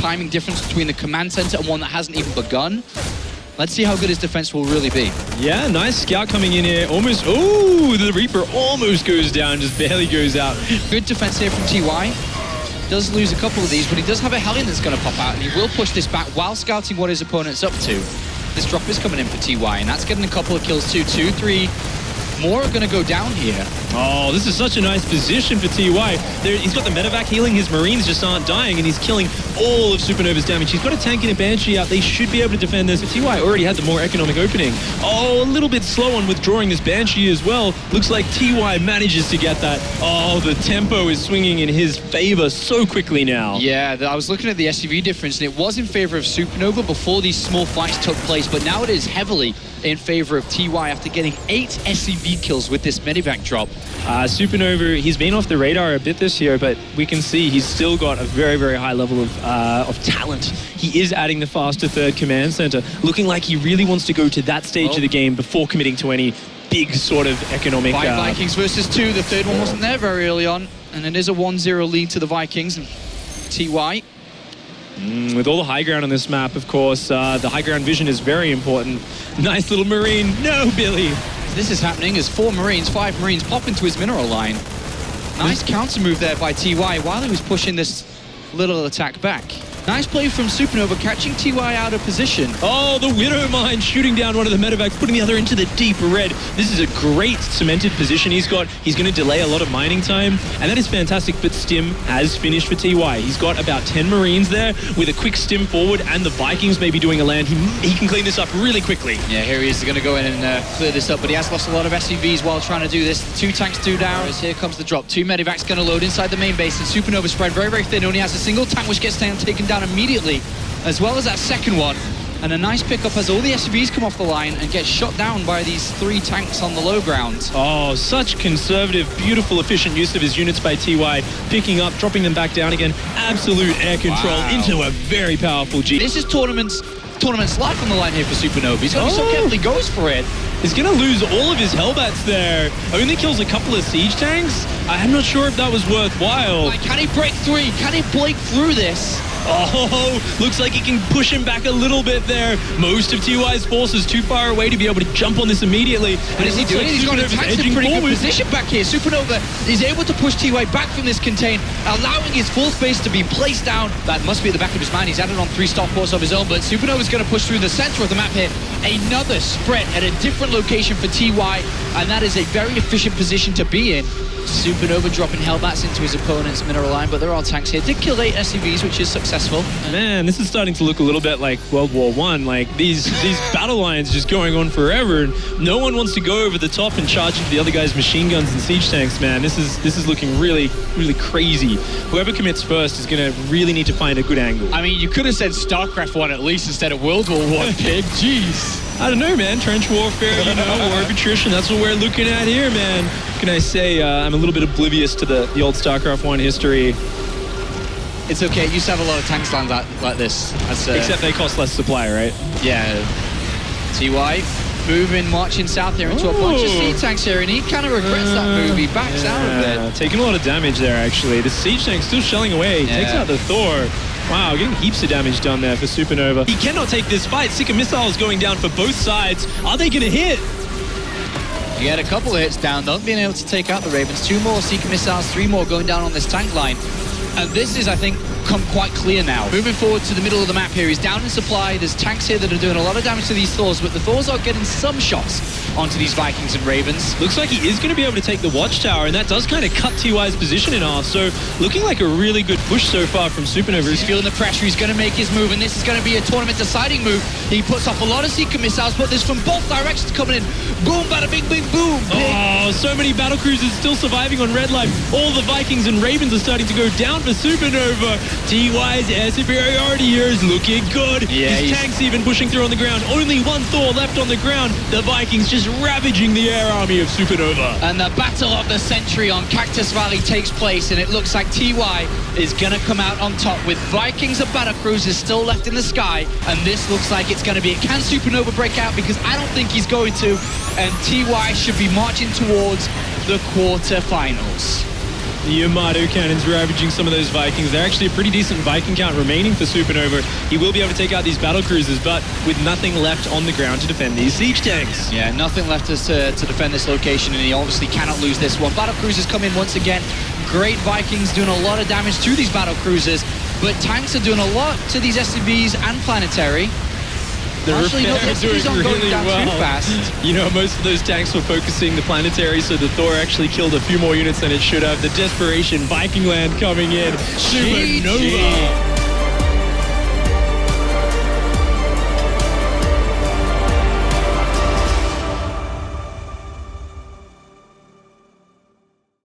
timing difference between the command center and one that hasn't even begun. Let's see how good his defense will really be. Yeah, nice scout coming in here. Almost, oh, the Reaper almost goes down, just barely goes out. Good defense here from TY. Does lose a couple of these, but he does have a Hellion that's going to pop out, and he will push this back while scouting what his opponent's up to. This drop is coming in for TY, and that's getting a couple of kills too. 2, 3 more are going to go down here. Oh, this is such a nice position for TY. He's got the medevac healing, his Marines just aren't dying, and he's killing all of Supernova's damage. He's got a tank and a Banshee out. They should be able to defend this. But TY already had the more economic opening. Oh, a little bit slow on withdrawing this Banshee as well. Looks like TY manages to get that. Oh, the tempo is swinging in his favor so quickly now. Yeah, I was looking at the SCV difference, and it was in favor of Supernova before these small fights took place, but now it is heavily in favor of TY after getting 8 SCV kills with this medevac drop. Supernova, he's been off the radar a bit this year, but we can see he's still got a very, very high level of talent. He is adding the faster third command center, looking like he really wants to go to that stage of the game before committing to any big sort of economic... 5 Vikings versus 2, the third one wasn't there very early on, and it is a 1-0 lead to the Vikings. And TY... with all the high ground on this map, of course, the high ground vision is very important. Nice little Marine. No, Billy. This is happening as 5 Marines pop into his mineral line. Nice counter move there by TY while he was pushing this little attack back. Nice play from Supernova, catching TY out of position. Oh, the Widow Mine shooting down one of the medevacs, putting the other into the deep red. This is a great cemented position he's got. He's going to delay a lot of mining time, and that is fantastic, but Stim has finished for TY. He's got about 10 Marines there with a quick Stim forward, and the Vikings may be doing a land. He can clean this up really quickly. Yeah, here he is going to go in and clear this up, but he has lost a lot of SCVs while trying to do this. 2 tanks, 2 down. Here comes the drop. 2 medevacs going to load inside the main base, and Supernova spread very, very thin. Only has a single tank, which gets taken down immediately, as well as that second one. And a nice pickup as all the SCVs come off the line and get shot down by these 3 tanks on the low ground. Oh, such conservative, beautiful, efficient use of his units by TY. Picking up, dropping them back down again. Absolute air control into a very powerful G. This is tournament's life on the line here for Supernova. He's going to be so careful, he goes for it. He's going to lose all of his Hellbats there. Only kills a couple of siege tanks. I'm not sure if that was worthwhile. Can he break 3? Can he break through this? Oh, looks like he can push him back a little bit there. Most of TY's forces too far away to be able to jump on this immediately. What is he doing? He's got a pretty good position back here. Supernova is able to push TY back from this contain, allowing his full space to be placed down. That must be at the back of his mind. He's added on 3 stop force of his own, but Supernova's going to push through the center of the map here. Another spread at a different location for TY, and that is a very efficient position to be in. Supernova dropping Hellbats into his opponent's mineral line, but there are tanks here. Did kill 8 SCVs, which is successful. Man, this is starting to look a little bit like World War I. Like these battle lines just going on forever, and no one wants to go over the top and charge into the other guy's machine guns and siege tanks. Man, this is looking really, really crazy. Whoever commits first is going to really need to find a good angle. I mean, you could have said StarCraft 1 at least instead of World War I, Pig. Jeez. I don't know, man. Trench warfare, you know, war of attrition. That's what we're looking at here, man. Can I say I'm a little bit oblivious to the old StarCraft 1 history. It's okay. It used to have a lot of tanks land like this. Except they cost less supply, right? Yeah. TY moving, marching south there into a bunch of siege tanks here, and he kind of regrets that move. He backs out of it. Taking a lot of damage there, actually. The siege tank still shelling away. Takes out the Thor. Wow, getting heaps of damage done there for Supernova. He cannot take this fight. Seeker missiles going down for both sides. Are they going to hit? He had a couple of hits down, not being able to take out the Ravens. 2 more Seeker missiles, 3 more going down on this tank line. And this is, I think, come quite clear now. Moving forward to the middle of the map here, he's down in supply. There's tanks here that are doing a lot of damage to these Thors, but the Thors are getting some shots onto these Vikings and Ravens. Looks like he is going to be able to take the Watchtower, and that does kind of cut TY's position in half. So looking like a really good push so far from Supernova. He's feeling the pressure. He's going to make his move, and this is going to be a tournament deciding move. He puts off a lot of Seeker missiles, but there's from both directions coming in. Boom, bada, bing, bing, boom. Oh, so many battle cruisers still surviving on red life. All the Vikings and Ravens are starting to go down for Supernova. TY's air superiority here is looking good. Yeah, his tanks even pushing through on the ground. Only 1 Thor left on the ground. The Vikings just ravaging the air army of Supernova. And the battle of the century on Cactus Valley takes place, and it looks like TY is going to come out on top with Vikings and battlecruisers still left in the sky, and this looks like it's going to be it. Can Supernova break out? Because I don't think he's going to, and TY should be marching towards the quarterfinals. The Yamato cannons ravaging some of those Vikings. They're actually a pretty decent Viking count remaining for Supernova. He will be able to take out these battle cruisers, but with nothing left on the ground to defend these siege tanks. Yeah, nothing left to defend this location, and he obviously cannot lose this one. Battle cruisers come in once again. Great Vikings doing a lot of damage to these battle cruisers, but tanks are doing a lot to these SCVs and planetary. Actually, no, the SCVs aren't going down too fast. You know, most of those tanks were focusing the planetary, so the Thor actually killed a few more units than it should have. The desperation, Viking land coming in. Supernova.